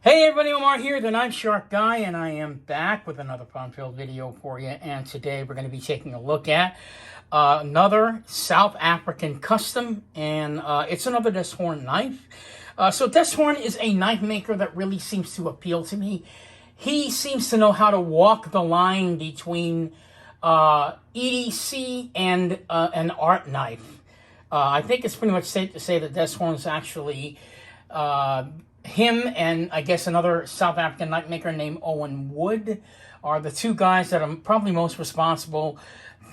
Hey everybody, Omar here, the Knife Shark Guy, and I am back with another fun-filled video for you. And today we're going to be taking a look at another South African custom, and it's another Deshorn knife. So Deshorn is a knife maker that really seems to appeal to me. He seems to know how to walk the line between EDC and an art knife. I think it's pretty much safe to say that Deshorn is actually him and I guess another South African knife maker named Owen Wood are the two guys that are probably most responsible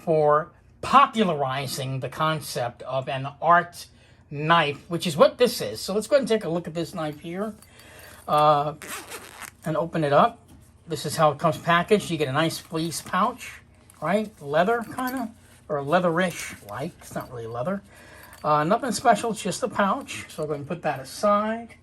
for popularizing the concept of an art knife, which is what this is. So let's go ahead and take a look at this knife here and open it up. This is how it comes packaged. You get a nice fleece pouch, right? Leather kind of, or leatherish like. It's not really leather. Nothing special, it's just a pouch. So I'm going to put that aside.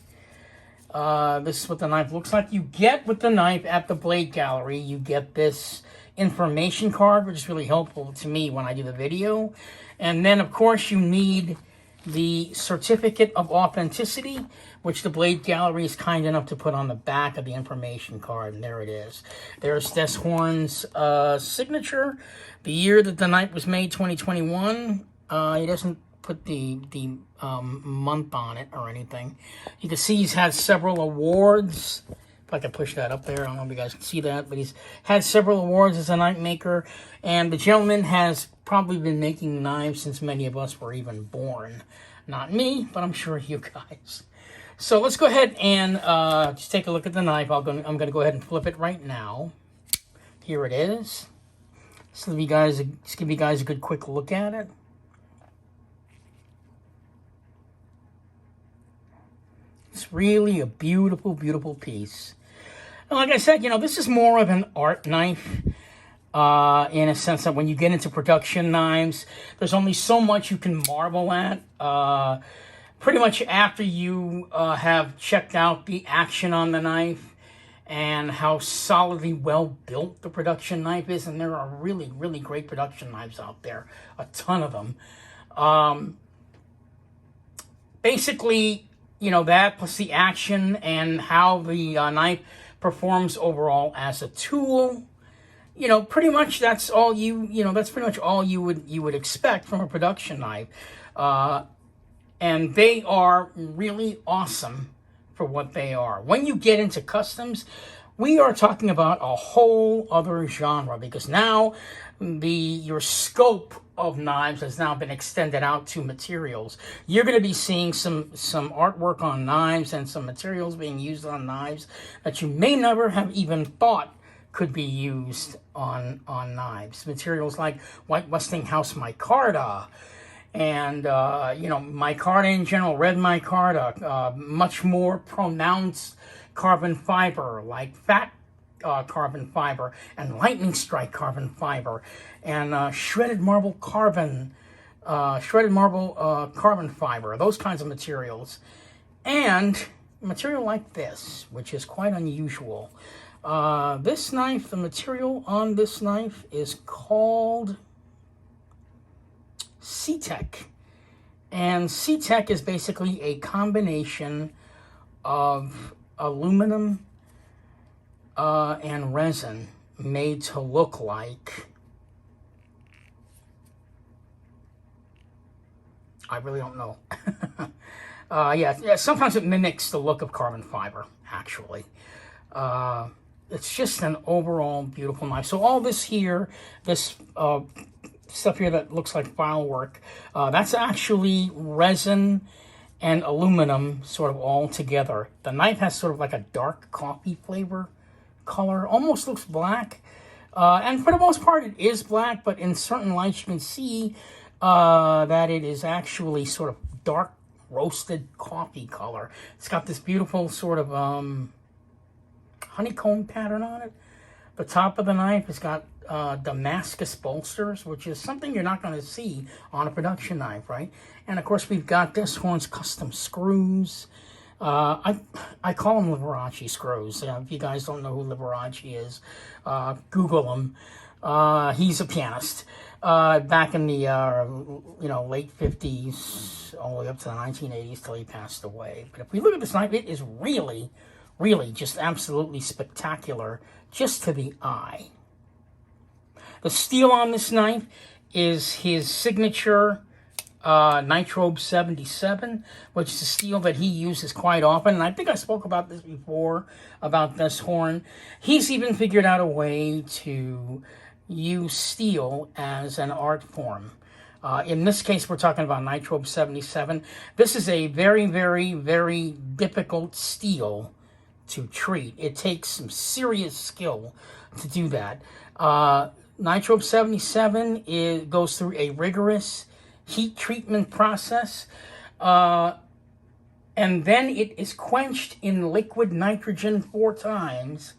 This is what the knife looks like. You get with the knife at the Blade Gallery, you get this information card, which is really helpful to me when I do the video. And then, of course, you need the certificate of authenticity, which the Blade Gallery is kind enough to put on the back of the information card. And there it is. There's Deshorn's signature, the year that the knife was made, 2021. He doesn't put the month on it or anything. You can see he's had several awards. If I can push that up there, I don't know if you guys can see that, but he's had several awards as a knife maker, and the gentleman has probably been making knives since many of us were even born. Not me, but I'm sure you guys. So let's go ahead and just take a look at the knife. I'm going to go ahead and flip it right now. Here it is. So just give you guys a good quick look at it. It's really a beautiful, beautiful piece. And like I said, this is more of an art knife in a sense that when you get into production knives, there's only so much you can marvel at. Pretty much after you have checked out the action on the knife and how solidly well built the production knife is, and there are really, really great production knives out there, a ton of them. Basically, that plus the action and how the knife performs overall as a tool, pretty much that's all that's pretty much all you would expect from a production knife. And they are really awesome for what they are. When you get into customs, we are talking about a whole other genre, because now your scope of knives has now been extended out to materials. You're going to be seeing some artwork on knives and some materials being used on knives that you may never have even thought could be used on knives. Materials like white Westinghouse micarta, and micarta in general, red micarta, much more pronounced carbon fiber like fat carbon fiber and lightning strike carbon fiber, and shredded marble carbon fiber, those kinds of materials, and material like this, which is quite unusual. This knife, the material on this knife is called C-Tech, and C-Tech is basically a combination of aluminum and resin made to look like, I really don't know. Yeah, sometimes it mimics the look of carbon fiber, actually. It's just an overall beautiful knife. So all this here, this stuff here that looks like file work, that's actually resin and aluminum sort of all together. The knife has sort of like a dark coffee flavor color, almost looks black, and for the most part it is black, but in certain lights you can see that it is actually sort of dark roasted coffee color. It's got this beautiful sort of honeycomb pattern on it. The top of the knife has got Damascus bolsters, which is something you're not going to see on a production knife, right? And of course we've got Deshorn's custom screws. I call them Liberace screws. If you guys don't know who Liberace is, Google him. He's a pianist. Back in the late 50s, all the way up to the 1980s till he passed away. But if we look at this knife, it is really, really just absolutely spectacular just to the eye. The steel on this knife is his signature Nitrobe 77, which is a steel that he uses quite often. And I think I spoke about this before, about this horn. He's even figured out a way to use steel as an art form. In this case, we're talking about Nitrobe 77. This is a very, very, very difficult steel to treat. It takes some serious skill to do that. Nitrobe 77 goes through a rigorous heat treatment process, and then it is quenched in liquid nitrogen 4 times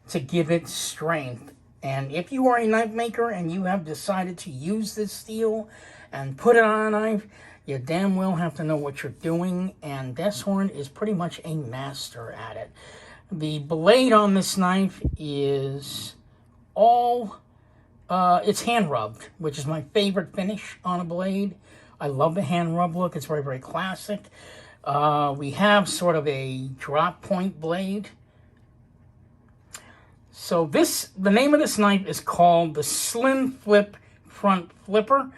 to give it strength. And if you are a knife maker and you have decided to use this steel and put it on a knife, you damn well have to know what you're doing, and Desshorn is pretty much a master at it. The blade on this knife is all, it's hand rubbed, which is my favorite finish on a blade. I love the hand rub look. It's very, very classic. We have sort of a drop point blade. So the name of this knife is called the Slimflip front flipper,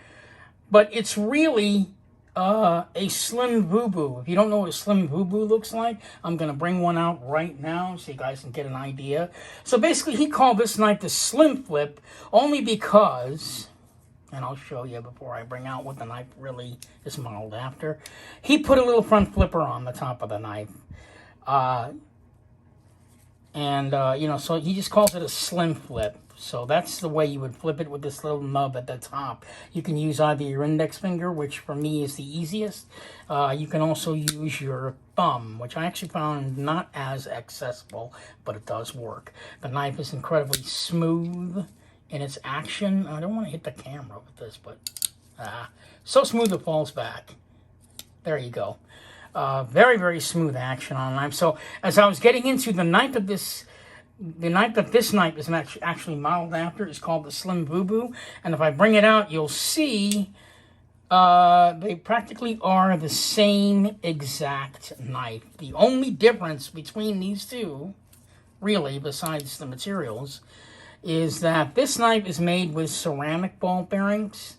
but it's really a slim boo-boo. If you don't know what a slim boo-boo looks like, I'm going to bring one out right now so you guys can get an idea. So basically, he called this knife the Slimflip only because, and I'll show you before I bring out what the knife really is modeled after, he put a little front flipper on the top of the knife. You know, so he just calls it a Slimflip. So that's the way you would flip it, with this little nub at the top. You can use either your index finger, which for me is the easiest. You can also use your thumb, which I actually found not as accessible, but it does work. The knife is incredibly smooth in its action. I don't want to hit the camera with this, but so smooth it falls back. There you go. Very, very smooth action on a knife. So as I was getting into the knife that this knife is actually modeled after is called the Slim Boo Boo. And if I bring it out, you'll see they practically are the same exact knife. The only difference between these two, really, besides the materials, is that this knife is made with ceramic ball bearings,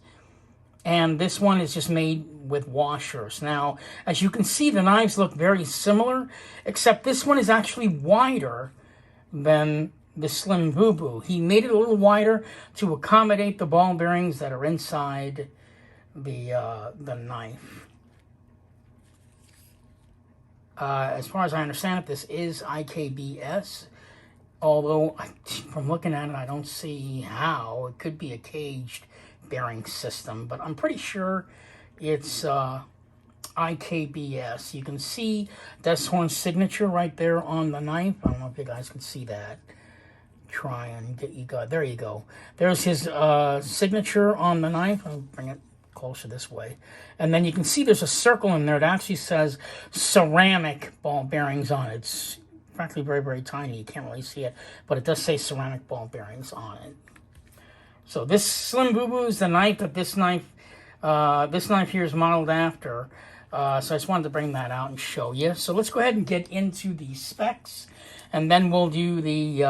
and this one is just made with washers. Now, as you can see, the knives look very similar, except this one is actually wider than the Slim Boo Boo. He made it a little wider to accommodate the ball bearings that are inside the knife. As far as I understand it, this is IKBS, although from looking at it, I don't see how. It could be a caged bearing system, but I'm pretty sure it's IKBS. You can see Desshorn's signature right there on the knife. I don't know if you guys can see that. Try and get you got. There you go. There's his signature on the knife. I'll bring it closer this way, and then you can see there's a circle in there that actually says ceramic ball bearings on it. It's practically very, very tiny. You can't really see it, but it does say ceramic ball bearings on it. So this Slim Boo Boo is the knife that this knife here is modeled after. So I just wanted to bring that out and show you. So let's go ahead and get into the specs, and then we'll do the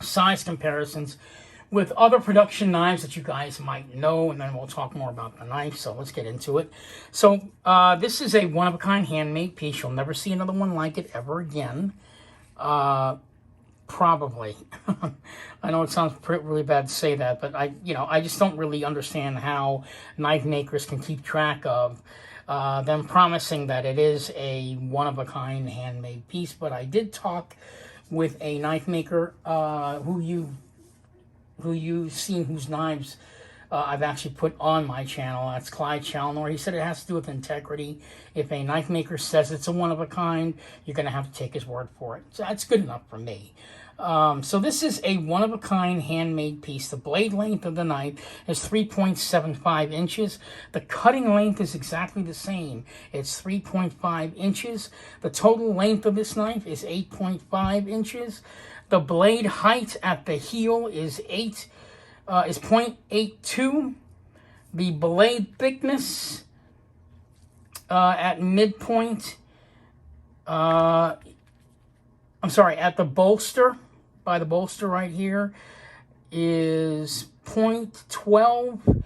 size comparisons with other production knives that you guys might know, and then we'll talk more about the knife. So let's get into it. So this is a one-of-a-kind handmade piece. You'll never see another one like it ever again. Probably. I know it sounds really bad to say that, but I just don't really understand how knife makers can keep track of them promising that it is a one-of-a-kind handmade piece. But I did talk with a knife maker who you've seen, whose knives I've actually put on my channel. That's Clyde Chalnor. He said it has to do with integrity. If a knife maker says it's a one-of-a-kind, you're going to have to take his word for it. So that's good enough for me. So this is a one-of-a-kind handmade piece. The blade length of the knife is 3.75 inches. The cutting length is exactly the same. It's 3.5 inches. The total length of this knife is 8.5 inches. The blade height at the heel is 0.82. The blade thickness at midpoint I'm sorry, at the bolster, by the bolster right here, is 0.12.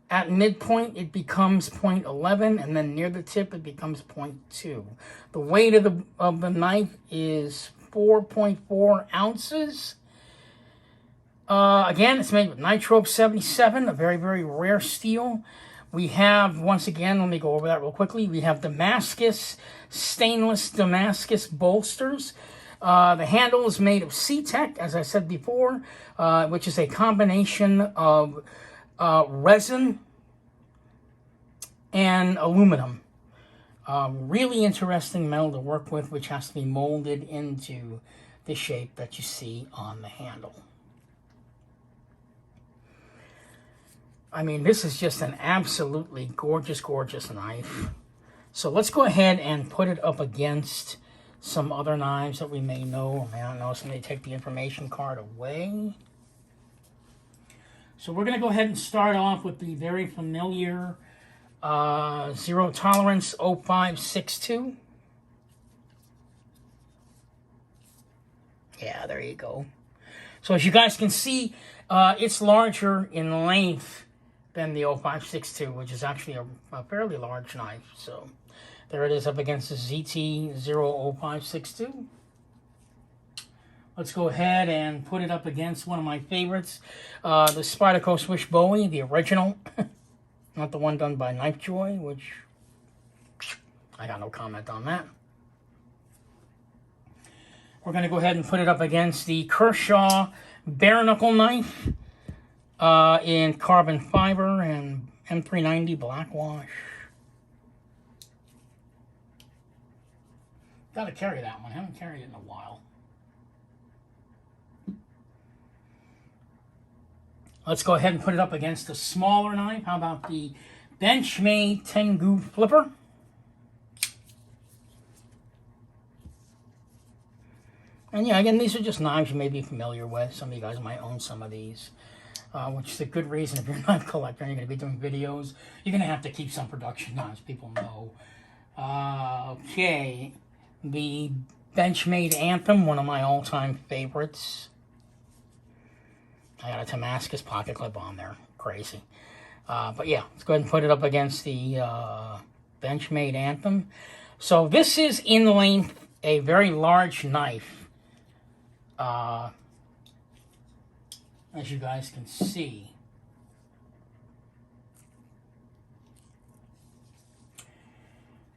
At midpoint, it becomes 0.11, and then near the tip, it becomes 0.2. The weight of the knife is 4.4 ounces. Again, it's made with Nitrobe 77, a very, very rare steel. We have, once again, let me go over that real quickly. We have Damascus, stainless Damascus bolsters. The handle is made of C-Tech, as I said before, which is a combination of resin and aluminum. Really interesting metal to work with, which has to be molded into the shape that you see on the handle. I mean, this is just an absolutely gorgeous, gorgeous knife. So let's go ahead and put it up against some other knives that we may know or may not know. So they take the information card away. So we're going to go ahead and start off with the very familiar Zero Tolerance 0562. Yeah, there you go. So as you guys can see, it's larger in length than the 0562, which is actually a fairly large knife. So there it is up against the ZT-0562. Let's go ahead and put it up against one of my favorites, the Spyderco Swiss Bowie, the original. Not the one done by Knifejoy, which I got no comment on that. We're going to go ahead and put it up against the Kershaw bare knuckle knife in carbon fiber and M390 black wash. Got to carry that one. I haven't carried it in a while. Let's go ahead and put it up against a smaller knife. How about the Benchmade Tengu Flipper? And yeah, again, these are just knives you may be familiar with. Some of you guys might own some of these, which is a good reason if you're a knife collector and you're going to be doing videos. You're going to have to keep some production knives, people know. Okay, the Benchmade Anthem, one of my all-time favorites. I got a Damascus pocket clip on there. Crazy. But yeah, let's go ahead and put it up against the Benchmade Anthem. So this is in length a very large knife. As you guys can see.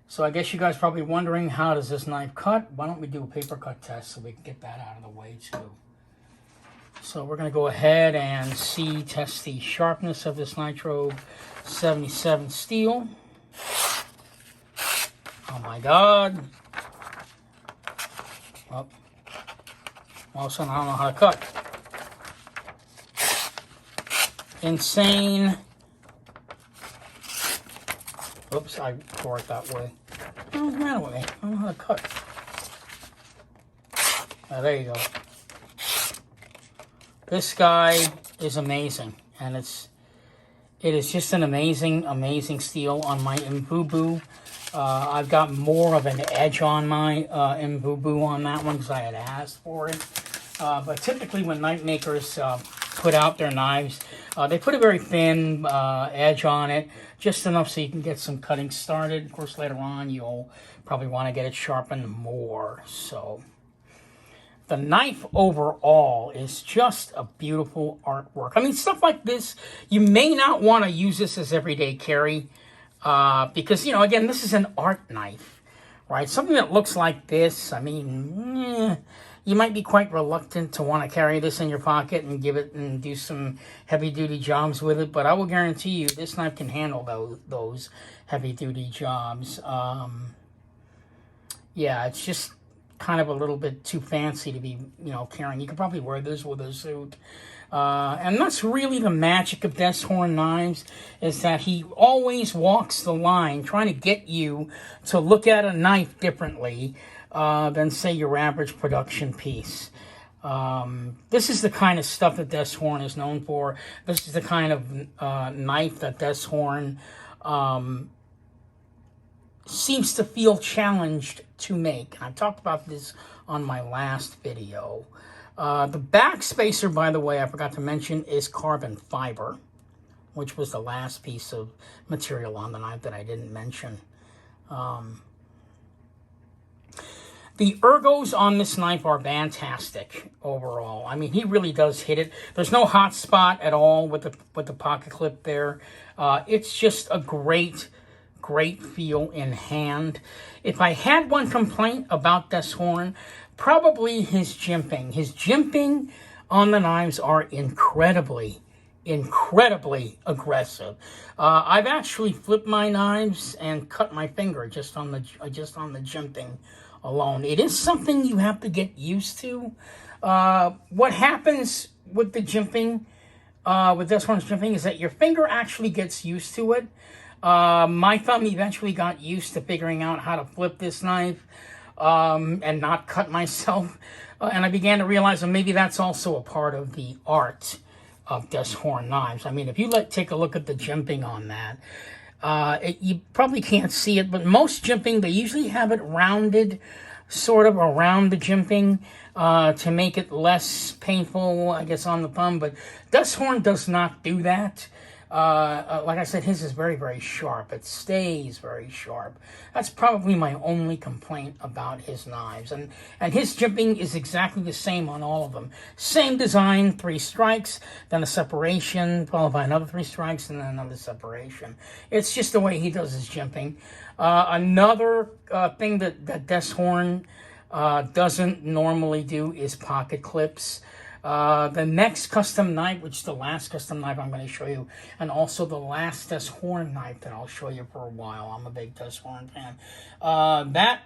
So I guess you guys are probably wondering, how does this knife cut? Why don't we do a paper cut test so we can get that out of the way too. So we're going to go ahead and test the sharpness of this Nitrobe 77 steel. Oh my God. Oh. All of a sudden, I don't know how to cut. Insane. Oops, I tore it that way. What's the matter with me? I don't know how to cut. Oh, there you go. This guy is amazing, and it is just an amazing, amazing steel on my Mvubu. I've got more of an edge on my Mvubu on that one because I had asked for it. But typically when knife makers put out their knives, they put a very thin edge on it, just enough so you can get some cutting started. Of course, later on, you'll probably want to get it sharpened more. So the knife overall is just a beautiful artwork. I mean, stuff like this, you may not want to use this as everyday carry because, you know, again, this is an art knife, right? Something that looks like this, I mean, you might be quite reluctant to want to carry this in your pocket and give it and do some heavy-duty jobs with it, but I will guarantee you this knife can handle those heavy-duty jobs. Yeah, it's just kind of a little bit too fancy to be, you know, carrying. You could probably wear this with a suit. And that's really the magic of Desthorn knives, is that he always walks the line trying to get you to look at a knife differently than, say, your average production piece. This is the kind of stuff that Desthorn is known for. This is the kind of knife that Desthorn seems to feel challenged to make. I talked about this on my last video. The back spacer, by the way, I forgot to mention, is carbon fiber, which was the last piece of material on the knife that I didn't mention. The ergos on this knife are fantastic overall. I mean, he really does hit it. There's no hot spot at all with the pocket clip there. It's just a great feel in hand. If I had one complaint about this horn, probably his jimping. His jimping on the knives are incredibly aggressive. I've actually flipped my knives and cut my finger just on the jimping alone. It is something you have to get used to. What happens with the jimping, with this one's jimping, is that your finger actually gets used to it. My thumb eventually got used to figuring out how to flip this knife and not cut myself. And I began to realize that maybe that's also a part of the art of Des Horn knives. I mean, if you take a look at the jimping on that, you probably can't see it, but most jimping, they usually have it rounded sort of around the jimping to make it less painful, I guess, on the thumb. But Des Horn does not do that. Like I said, his is very sharp. It stays very sharp. That's probably my only complaint about his knives. And his jimping is exactly the same on all of them. Same design, 3 strikes, then a separation, followed by another 3 strikes, and then another separation. It's just the way he does his jimping. Another thing that Des Horn doesn't normally do is pocket clips. The next custom knife, which is the last custom knife I'm going to show you, and also the last Des Horn knife that I'll show you for a while. I'm a big Des Horn fan. That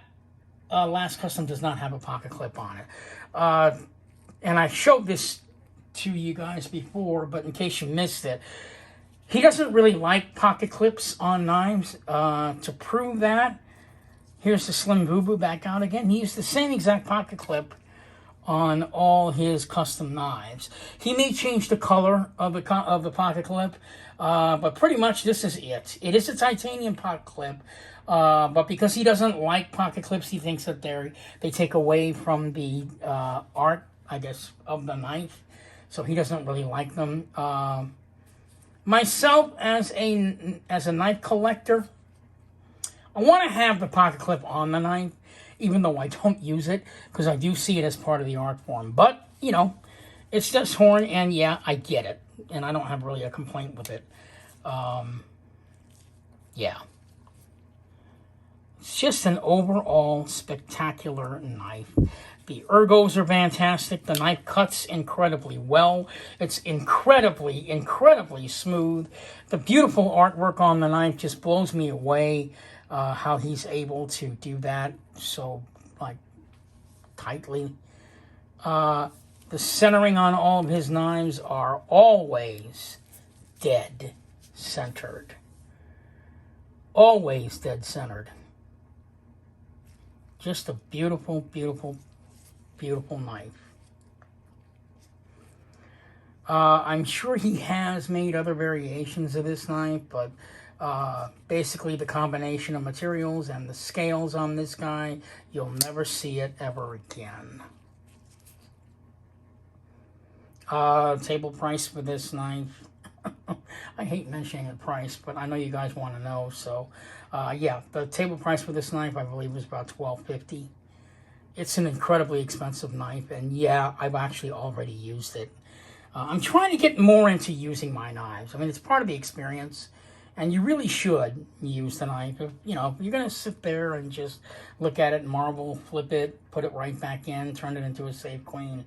last custom does not have a pocket clip on it. And I showed this to you guys before, but in case you missed it, he doesn't really like pocket clips on knives. To prove that, here's the Slim Boo Boo back out again. He used the same exact pocket clip on all his custom knives. He may change the color of the pocket clip, but pretty much this is it. It is a titanium pocket clip, but because he doesn't like pocket clips, he thinks that they take away from the art, I guess, of the knife. So he doesn't really like them. Myself, as a knife collector, I want to have the pocket clip on the knife, even though I don't use it, because I do see it as part of the art form. But, you know, it's Des Horn, and yeah, I get it. And I don't have really a complaint with it. Yeah. It's just an overall spectacular knife. The ergos are fantastic. The knife cuts incredibly well. It's incredibly smooth. The beautiful artwork on the knife just blows me away. How he's able to do that so, like, tightly. The centering on all of his knives are always dead centered. Always dead centered. Just a beautiful knife. I'm sure he has made other variations of this knife, but basically the combination of materials and the scales on this guy, you'll never see it ever again. Table price for this knife. I hate mentioning the price, but I know you guys want to know. So, yeah, the table price for this knife, I believe, was about $12.50. It's an incredibly expensive knife, and yeah, I've actually already used it. I'm trying to get more into using my knives. I mean, it's part of the experience, and you really should use the knife. If, you know, you're going to sit there and just look at it, marvel, flip it, put it right back in, turn it into a safe queen.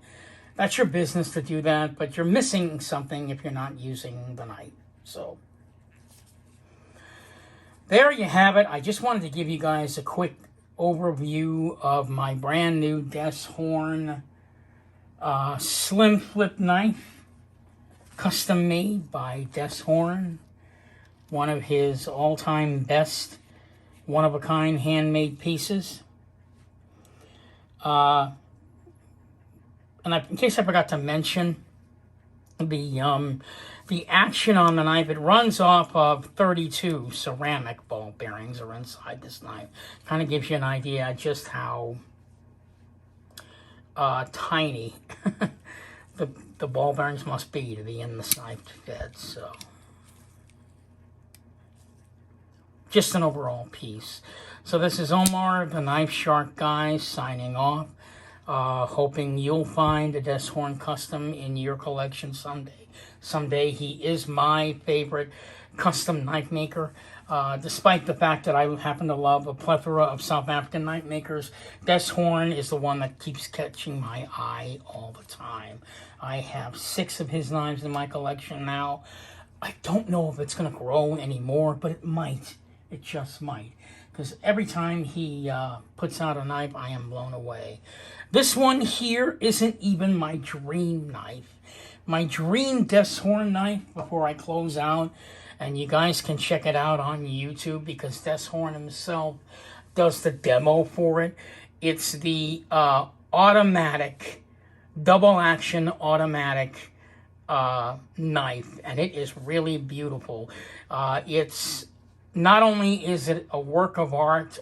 That's your business to do that, but you're missing something if you're not using the knife. So, there you have it. I just wanted to give you guys a quick overview of my brand new Des Horn Slimflip knife, custom made by Des Horn. One of his all-time best, one-of-a-kind handmade pieces. And in case I forgot to mention, the action on the knife. It runs off of 32 ceramic ball bearings are inside this knife. Kind of gives you an idea just how tiny the ball bearings must be to be in this knife to fit. So just an overall piece. So this is Omar, the Knife Shark guy, signing off. Hoping you'll find a Desshorn custom in your collection someday. Someday. He is my favorite custom knife maker. Despite the fact that I happen to love a plethora of South African knife makers, Desshorn is the one that keeps catching my eye all the time. I have 6 of his knives in my collection now. I don't know if it's going to grow anymore, but it might. It just might. Because every time he puts out a knife, I am blown away. This one here isn't even my dream knife. My dream Desshorn knife, before I close out, and you guys can check it out on YouTube because Desshorn himself does the demo for it. It's the automatic, double action automatic knife, and it is really beautiful. It's not only is it a work of art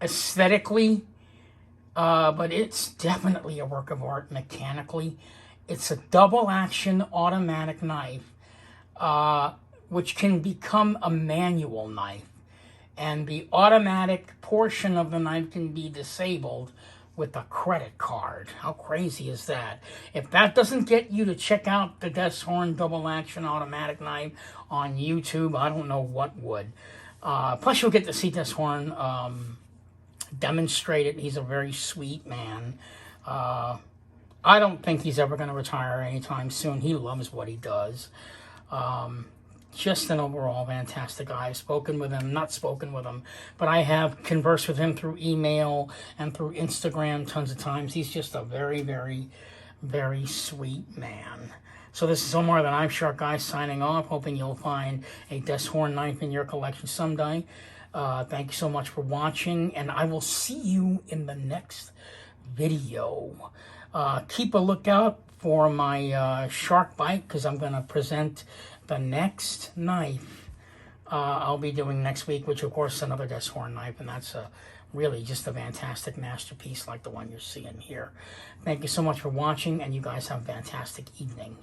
aesthetically, but it's definitely a work of art mechanically. It's a double action automatic knife, which can become a manual knife. And the automatic portion of the knife can be disabled with a credit card. How crazy is that? If that doesn't get you to check out the Desshorn double action automatic knife on YouTube, I don't know what would. Plus you'll get to see Desshorn demonstrate it. He's a very sweet man. I don't think he's ever going to retire anytime soon. He loves what he does. Just an overall fantastic guy. I've spoken with him, not spoken with him, but I have conversed with him through email and through Instagram tons of times. He's just a very, very, very sweet man. So this is Omar, the Knife Shark guy, signing off, hoping you'll find a Desshorn knife in your collection someday. Thank you so much for watching, and I will see you in the next video. Keep a lookout for my shark bite, because I'm going to present the next knife I'll be doing next week, which of course is another Desshorn knife, and that's really just a fantastic masterpiece like the one you're seeing here. Thank you so much for watching, and you guys have a fantastic evening.